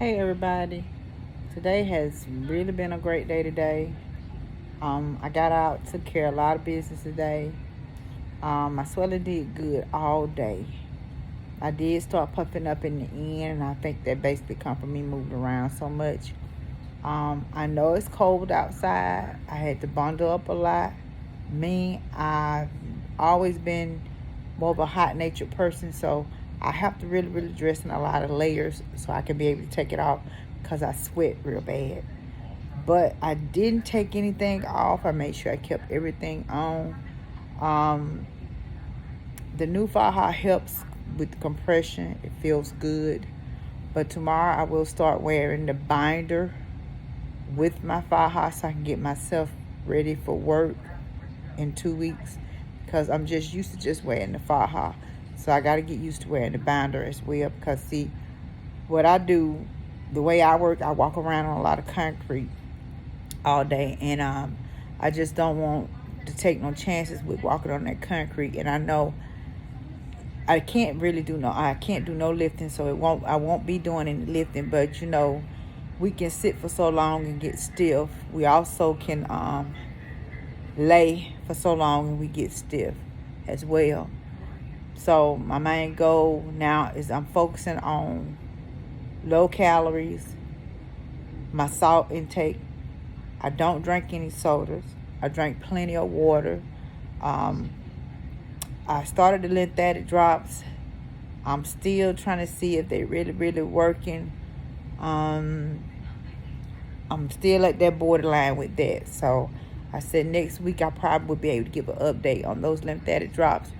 Hey everybody. Today has really been a great day today. I got out, took care of a lot of business today. My swelling did good all day. I did start puffing up in the end, and I think that basically come from me moving around so much. I know it's cold outside. I had to bundle up a lot. I've always been more of a hot natured person, so I have to really dress in a lot of layers so I can be able to take it off because I sweat real bad. But I didn't take anything off. I made sure I kept everything on. Um, the new Faja helps with the compression. It feels good. But tomorrow I will start wearing the binder with my Faja so I can get myself ready for work in 2 weeks because I'm just used to just wearing the Faja. So I got to get used to wearing the binder as well because, see, what I do, the way I work, I walk around on a lot of concrete all day, and I just don't want to take no chances with walking on that concrete. And I know I can't do no lifting, so I won't be doing any lifting. But we can sit for so long and get stiff. We also can lay for so long and we get stiff as well. So my main goal now is I'm focusing on low calories, my salt intake. I don't drink any sodas. I drink plenty of water. Um, I started the lymphatic drops. I'm still trying to see if they really working. Um, I'm still at that borderline with that. So I said next week I probably will be able to give an update on those lymphatic drops.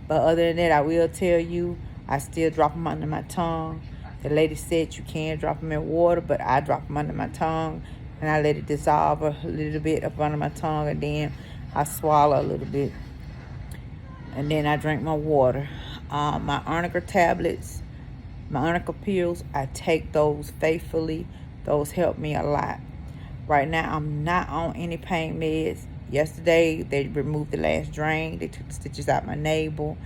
But other than that, I will tell you, I still drop them under my tongue. The lady said you can drop them in water, but I drop them under my tongue and I let it dissolve a little bit up under my tongue, and then I swallow a little bit, and then I drink my water. My arnica tablets, my arnica pills, I take those faithfully. Those help me a lot. Right now, I'm not on any pain meds. Yesterday, they removed the last drain. They took the stitches out my navel.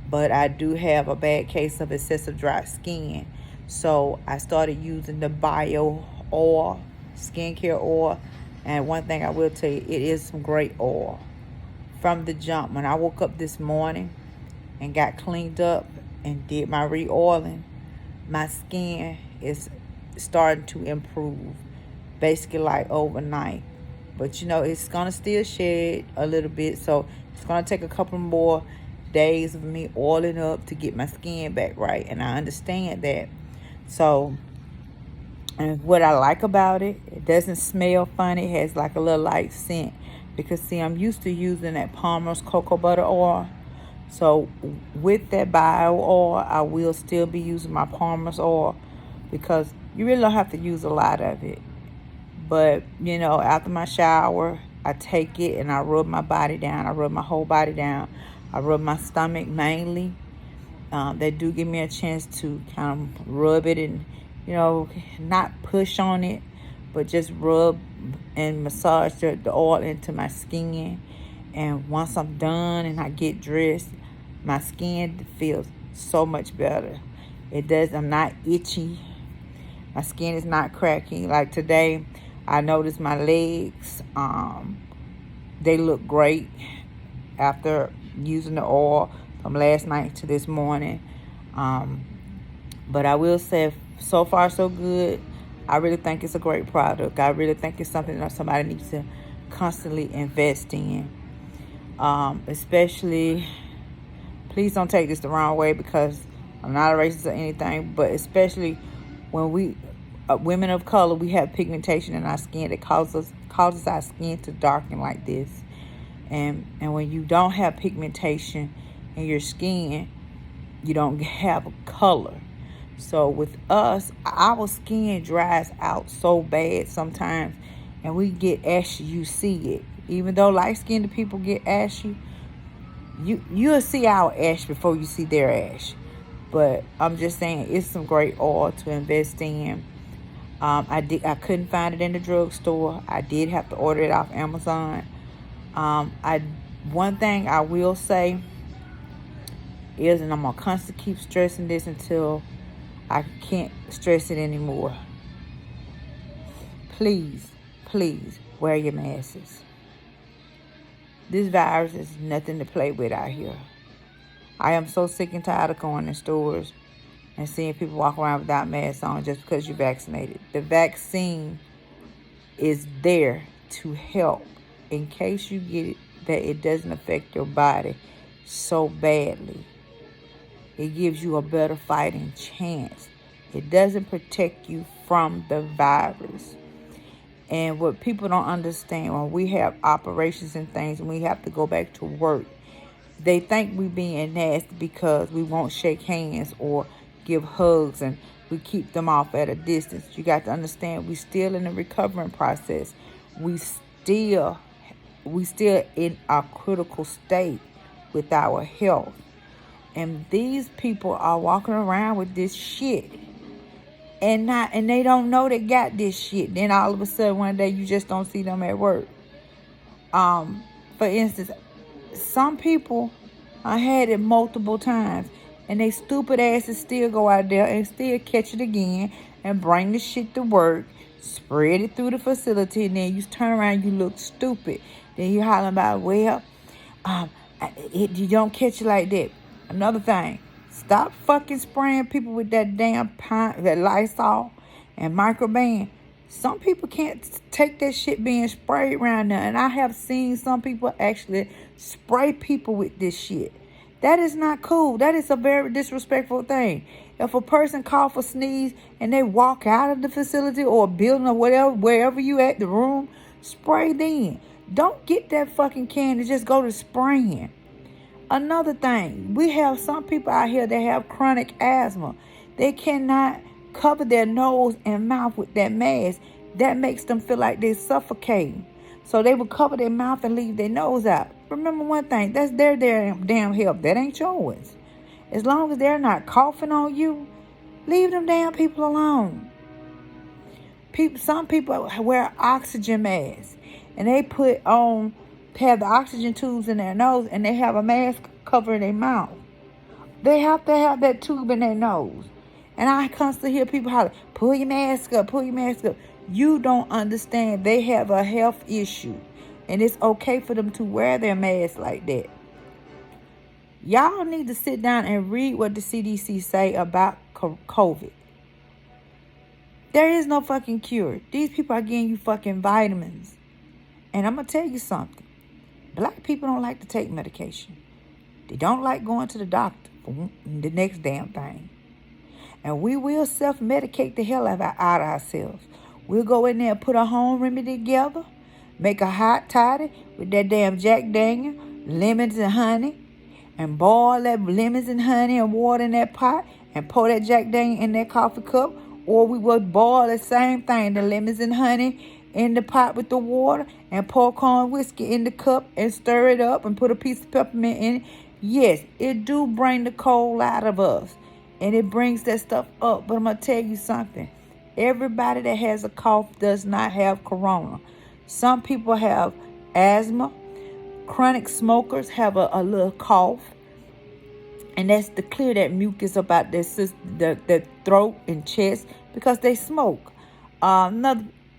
But I do have a bad case of excessive dry skin. So I started using the bio oil, skincare oil. And one thing I will tell you, it is some great oil. From the jump, when I woke up this morning and got cleaned up and did my re-oiling, my skin is starting to improve, basically like overnight. But it's gonna still shed a little bit, so it's gonna take a couple more days of me oiling up to get my skin back right, and I understand that. So, and what I like about it, it doesn't smell funny. It has like a little light scent, because see, I'm used to using that Palmer's cocoa butter oil. So with that bio oil, I will still be using my Palmer's oil, because you really don't have to use a lot of it. But, after my shower, I take it and I rub my body down. I rub my whole body down. I rub my stomach mainly. They do give me a chance to kind of rub it and, not push on it, but just rub and massage the oil into my skin. And once I'm done and I get dressed, my skin feels so much better. It does. I'm not itchy. My skin is not cracking. Like today, I noticed my legs, they look great after using the oil from last night to this morning. But I will say, so far so good. I really think it's a great product. I really think it's something that somebody needs to constantly invest in. Especially, please don't take this the wrong way, because I'm not a racist or anything, but especially when we women of color, we have pigmentation in our skin that causes our skin to darken like this. And when you don't have pigmentation in your skin, you don't have a color. So with us, our skin dries out so bad sometimes, and we get ashy. You see it. Even though light-skinned people get ashy, you'll see our ash before you see their ash. But I'm just saying, it's some great oil to invest in. I couldn't find it in the drugstore. I did have to order it off Amazon. One thing I will say is, and I'm gonna constantly keep stressing this until I can't stress it anymore. please, please wear your masks. This virus is nothing to play with out here. I am so sick and tired of going in stores and seeing people walk around without masks on just because you're vaccinated. The vaccine is there to help in case you get it, that it doesn't affect your body so badly. It gives you a better fighting chance. It doesn't protect you from the virus. And what people don't understand, when we have operations and things and we have to go back to work, they think we being nasty because we won't shake hands or give hugs and we keep them off at a distance. You got to understand, we still in the recovering process. We still in a critical state with our health. And these people are walking around with this shit. And they don't know they got this shit. Then all of a sudden one day you just don't see them at work. For instance, some people, I had it multiple times, and they stupid asses still go out there and still catch it again and bring the shit to work, spread it through the facility, and then you turn around, you look stupid. Then you hollering about, well, you don't catch it like that. Another thing, stop fucking spraying people with that damn that Lysol and Microban. Some people can't take that shit being sprayed around there. And I have seen some people actually spray people with this shit. That is not cool. That is a very disrespectful thing. If a person cough or sneeze and they walk out of the facility or building or whatever, wherever you at, the room, spray then. Don't get that fucking can and just go to spraying. Another thing, we have some people out here that have chronic asthma. They cannot cover their nose and mouth with that mask. That makes them feel like they're suffocating. So they will cover their mouth and leave their nose out. Remember one thing, that's their damn health. That ain't yours. As long as they're not coughing on you, leave them damn people alone. Some people wear oxygen masks. And they have the oxygen tubes in their nose, and they have a mask covering their mouth. They have to have that tube in their nose. And I constantly hear people holler, pull your mask up, pull your mask up. You don't understand. They have a health issue. And it's okay for them to wear their mask like that. Y'all need to sit down and read what the CDC say about COVID. There is no fucking cure. These people are getting you fucking vitamins. And I'm going to tell you something. Black people don't like to take medication. They don't like going to the doctor for the next damn thing. And we will self-medicate the hell out of ourselves. We'll go in there and put a home remedy together, make a hot toddy with that damn Jack Daniel, lemons and honey, and boil that lemons and honey and water in that pot and pour that Jack Daniel in that coffee cup. Or we will boil the same thing, the lemons and honey, in the pot with the water and pour corn whiskey in the cup and stir it up and put a piece of peppermint in it. Yes, it do bring the cold out of us and it brings that stuff up. But I'm going to tell you something. Everybody that has a cough does not have corona. Some people have asthma. Chronic smokers have a little cough. And that's to clear that mucus about their throat and chest because they smoke.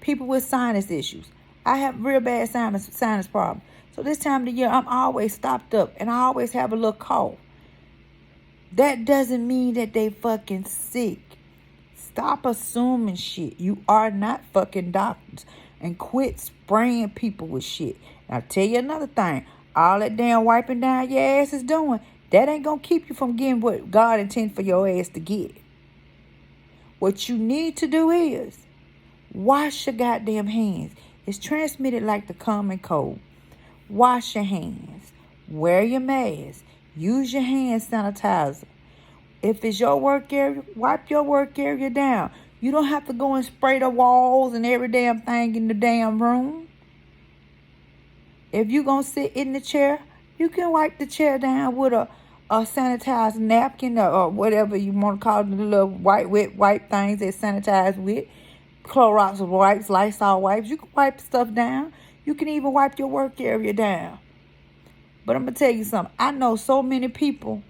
People with sinus issues. I have real bad sinus problems. So this time of the year, I'm always stopped up and I always have a little cough. That doesn't mean that they fucking sick. Stop assuming shit. You are not fucking doctors. And quit spraying people with shit. And I'll tell you another thing. All that damn wiping down your ass is doing, that ain't going to keep you from getting what God intended for your ass to get. What you need to do is wash your goddamn hands. It's transmitted like the common cold. Wash your hands. Wear your mask. Use your hand sanitizer. If it's your work area, wipe your work area down. You don't have to go and spray the walls and every damn thing in the damn room. If you're going to sit in the chair, you can wipe the chair down with a sanitized napkin or whatever you want to call it, the little wet wipe things that sanitize with. Clorox wipes, Lysol wipes. You can wipe stuff down. You can even wipe your work area down. But I'm going to tell you something. I know so many people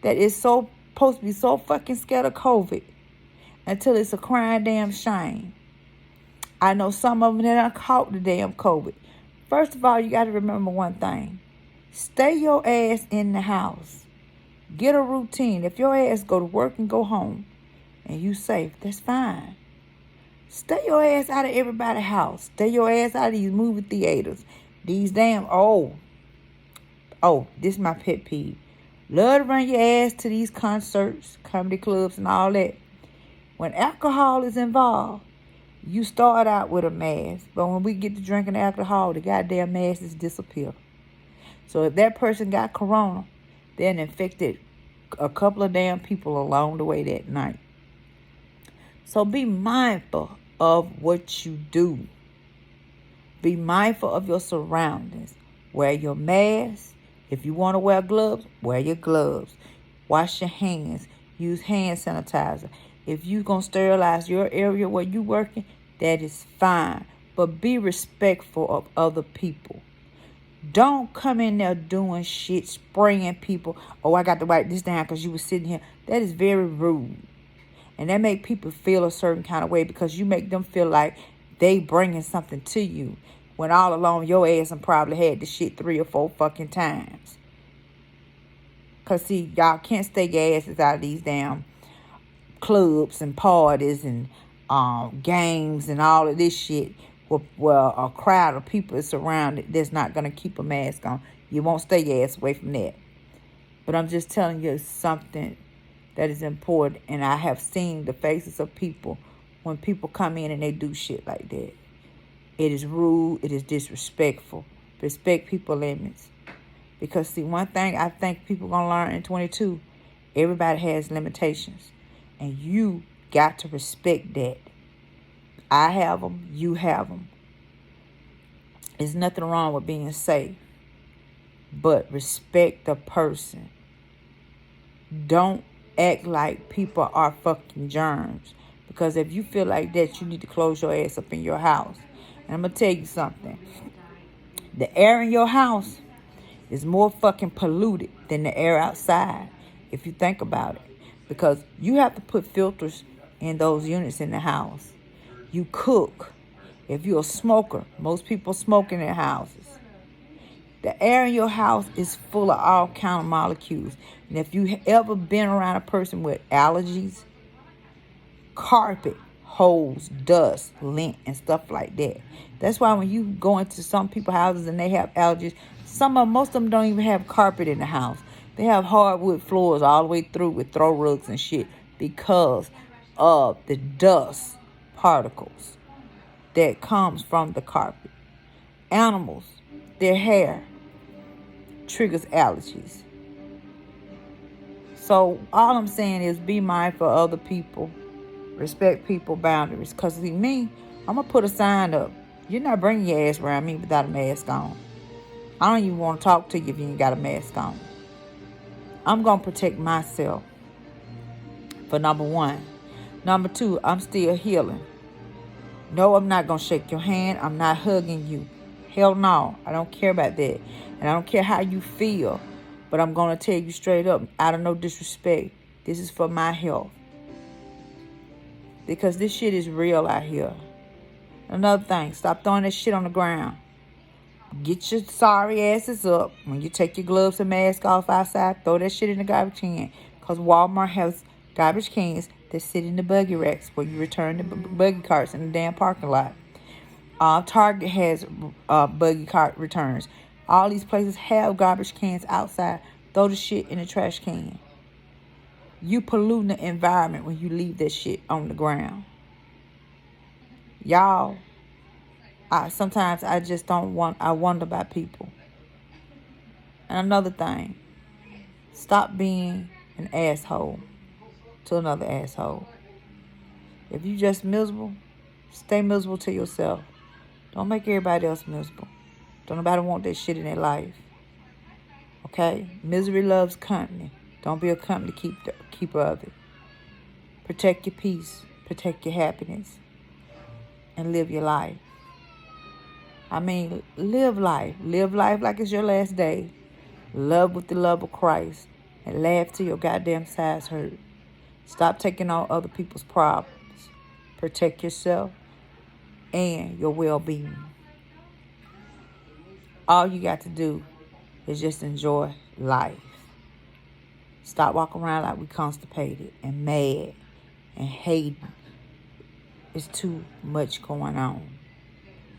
that is supposed to be so fucking scared of COVID until it's a crying damn shame. I know some of them that are caught the damn COVID. First of all, you got to remember one thing. Stay your ass in the house. Get a routine. If your ass go to work and go home and you safe, that's fine. Stay your ass out of everybody's house. Stay your ass out of these movie theaters. These damn, this is my pet peeve. Love to run your ass to these concerts, comedy clubs, and all that. When alcohol is involved, you start out with a mask. But when we get to drinking alcohol, the goddamn masks disappear. So if that person got corona, then infected a couple of damn people along the way that night. So be mindful of what you do. Be mindful of your surroundings. Wear your mask. If you want to wear gloves, wear your gloves. Wash your hands. Use hand sanitizer. If you're going to sterilize your area where you're working, that is fine. But be respectful of other people. Don't come in there doing shit, spraying people. Oh, I got to write this down because you were sitting here. That is very rude. And that make people feel a certain kind of way because you make them feel like they bringing something to you. When all along your ass and probably had the shit 3 or 4 fucking times. Because see, y'all can't stay your asses out of these damn clubs and parties and games and all of this shit where a crowd of people is surrounded that's not going to keep a mask on. You won't stay your ass away from that. But I'm just telling you something that is important. And I have seen the faces of people when people come in and they do shit like that. It is rude. It is disrespectful. Respect people's limits. Because see, one thing I think people going to learn in 22, everybody has limitations. And you got to respect that. I have them. You have them. There's nothing wrong with being safe. But respect the person. Don't act like people are fucking germs. Because if you feel like that, you need to close your ass up in your house. And I'm going to tell you something. The air in your house is more fucking polluted than the air outside. If you think about it. Because you have to put filters in those units in the house. You cook. If you're a smoker, most people smoke in their houses. The air in your house is full of all kind of molecules. And if you ever been around a person with allergies, carpet holds dust, lint, and stuff like that. That's why when you go into some people's houses and they have allergies, most of them don't even have carpet in the house. They have hardwood floors all the way through with throw rugs and shit because of the dust particles that comes from the carpet. Animals, their hair triggers allergies. So all I'm saying is be mindful of other people. Respect people's boundaries. Because see me, I'm going to put a sign up. You're not bringing your ass around me without a mask on. I don't even want to talk to you if you ain't got a mask on. I'm going to protect myself. For number 1. Number 2, I'm still healing. No, I'm not going to shake your hand. I'm not hugging you. Hell no. I don't care about that. And I don't care how you feel. But I'm going to tell you straight up, out of no disrespect, this is for my health. Because this shit is real out here. Another thing, stop throwing that shit on the ground. Get your sorry asses up. When you take your gloves and mask off outside, throw that shit in the garbage can. Because Walmart has garbage cans that sit in the buggy racks where you return the buggy carts in the damn parking lot. Target has buggy cart returns. All these places have garbage cans outside. Throw the shit in the trash can. You polluting the environment when you leave that shit on the ground. Y'all, sometimes I just I wonder about people. And another thing, stop being an asshole to another asshole. If you just miserable, stay miserable to yourself. Don't make everybody else miserable. Don't nobody want that shit in their life. Okay? Misery loves company. Don't be a company keeper of it. Protect your peace. Protect your happiness. And live your life. I mean, live life. Live life like it's your last day. Love with the love of Christ. And laugh till your goddamn sides hurt. Stop taking on other people's problems. Protect yourself. and your well-being. All you got to do is just enjoy life. Stop walking around like we constipated and mad and hating. It's too much going on.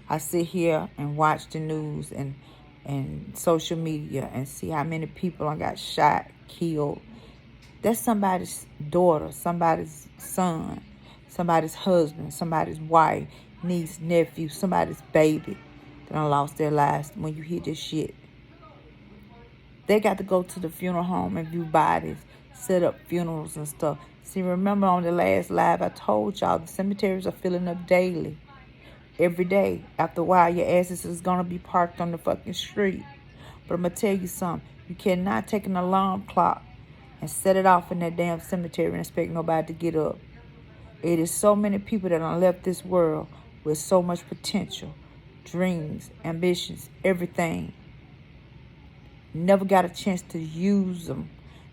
I sit here and watch the news and social media and see how many people got shot, killed. That's somebody's daughter, somebody's son, somebody's husband, somebody's wife, niece, nephew, somebody's baby that done lost their lives when you hear this shit. They got to go to the funeral home and view bodies, set up funerals and stuff. See, remember on the last live, I told y'all the cemeteries are filling up daily. Every day. After a while, your asses is going to be parked on the fucking street. But I'm going to tell you something. You cannot take an alarm clock and set it off in that damn cemetery and expect nobody to get up. It is so many people that done left this world with so much potential, dreams, ambitions, everything. Never got a chance to use them.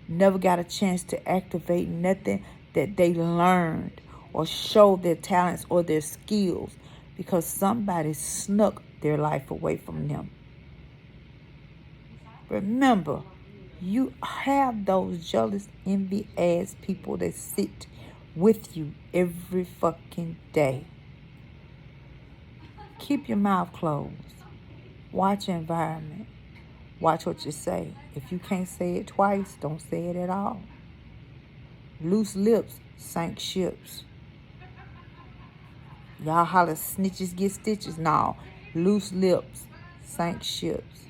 Never got a chance to activate nothing that they learned or show their talents or their skills because somebody snuck their life away from them. Remember, you have those jealous, envy-ass people that sit with you every fucking day. Keep your mouth closed. Watch your environment. Watch what you say. If you can't say it twice, don't say it at all. Loose lips sink ships. Y'all holler snitches get stitches. No, loose lips sink ships.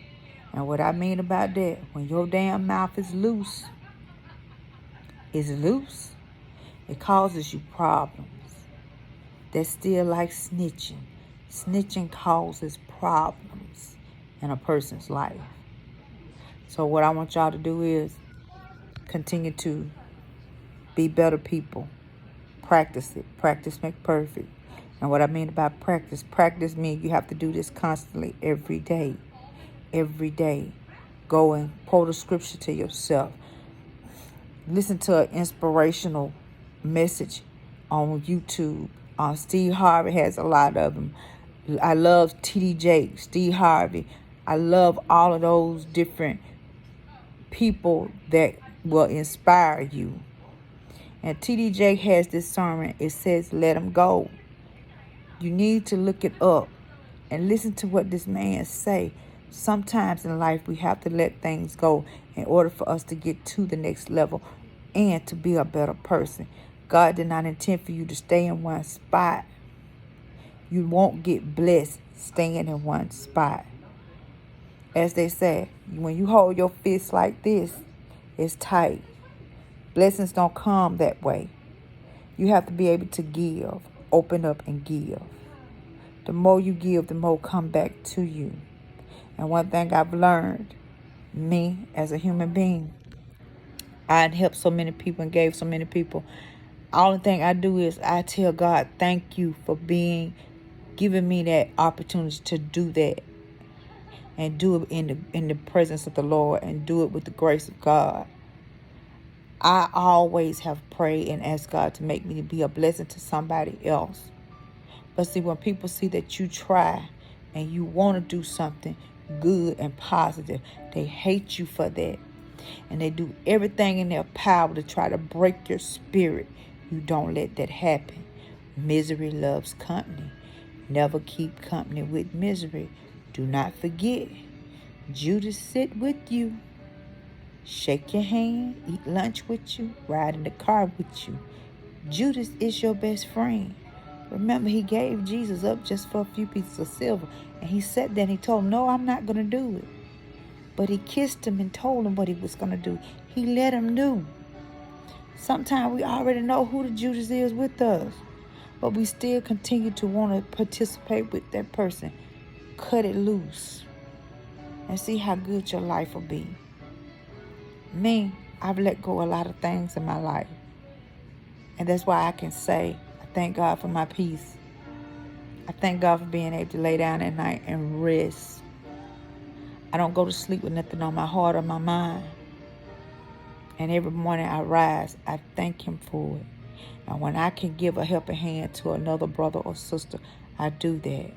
And what I mean about that, when your damn mouth is loose, it causes you problems. That's still like snitching. Snitching causes problems in a person's life. So what I want y'all to do is continue to be better people. Practice it. Practice make perfect. And what I mean about practice means you have to do this constantly every day. Every day. Go and quote a scripture to yourself. Listen to an inspirational message on YouTube. Steve Harvey has a lot of them. I love T.D. Jakes, Steve Harvey. I love all of those different people that will inspire you. And T.D. Jakes has this sermon. It says, let them go. You need to look it up and listen to what this man say. Sometimes in life we have to let things go in order for us to get to the next level and to be a better person. God did not intend for you to stay in one spot. You won't get blessed staying in one spot. As they say, when you hold your fist like this, it's tight. Blessings don't come that way. You have to be able to give, open up and give. The more you give, the more come back to you. And one thing I've learned, me as a human being, I helped so many people and gave so many people. All the thing I do is I tell God, thank you for giving me that opportunity to do that. And do it in the presence of the Lord and do it with the grace of God. I always have prayed and asked God to make me be a blessing to somebody else. But see, when people see that you try and you want to do something good and positive, they hate you for that. And they do everything in their power to try to break your spirit. You don't let that happen. Misery loves company. Never keep company with misery. Do not forget, Judas sit with you, shake your hand, eat lunch with you, ride in the car with you. Judas is your best friend. Remember, he gave Jesus up just for a few pieces of silver. And he sat there and he told him, no, I'm not going to do it. But he kissed him and told him what he was going to do. He let him know. Sometimes we already know who the Judas is with us. But we still continue to want to participate with that person. Cut it loose and see how good your life will be. Me, I've let go a lot of things in my life. And that's why I can say, I thank God for my peace. I thank God for being able to lay down at night and rest. I don't go to sleep with nothing on my heart or my mind. And every morning I rise, I thank him for it. And when I can give a helping hand to another brother or sister, I do that.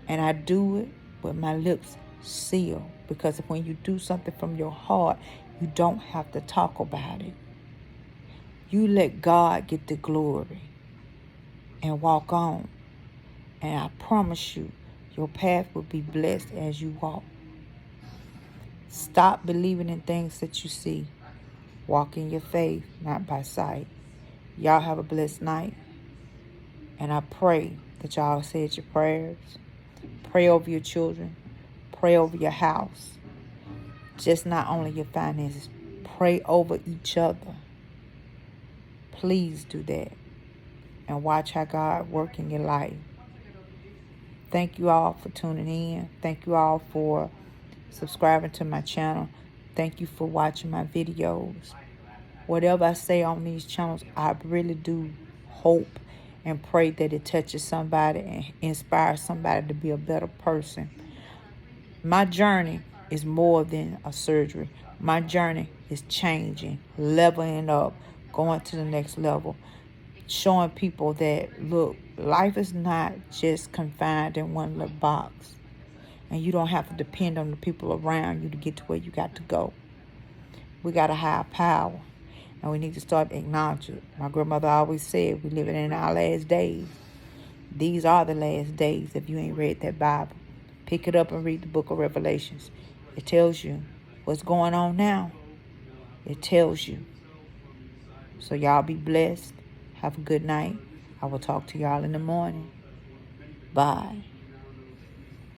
And I do it with my lips sealed. Because when you do something from your heart, you don't have to talk about it. You let God get the glory and walk on. And I promise you, your path will be blessed as you walk. Stop believing in things that you see. Walk in your faith, not by sight. Y'all have a blessed night. And I pray that y'all said your prayers. Pray over your children. Pray over your house. Just not only your finances. Pray over each other. Please do that. And watch how God work in your life. Thank you all for tuning in. Thank you all for subscribing to my channel. Thank you for watching my videos. Whatever I say on these channels, I really do hope and pray that it touches somebody and inspires somebody to be a better person. My journey is more than a surgery. My journey is changing, leveling up, going to the next level, showing people that, look, life is not just confined in one little box. And you don't have to depend on the people around you to get to where you got to go. We got a higher power. And we need to start acknowledging it. My grandmother always said, we living in our last days. These are the last days. If you ain't read that Bible, pick it up and read the book of Revelations. It tells you what's going on now. It tells you. So y'all be blessed. Have a good night. I will talk to y'all in the morning. Bye.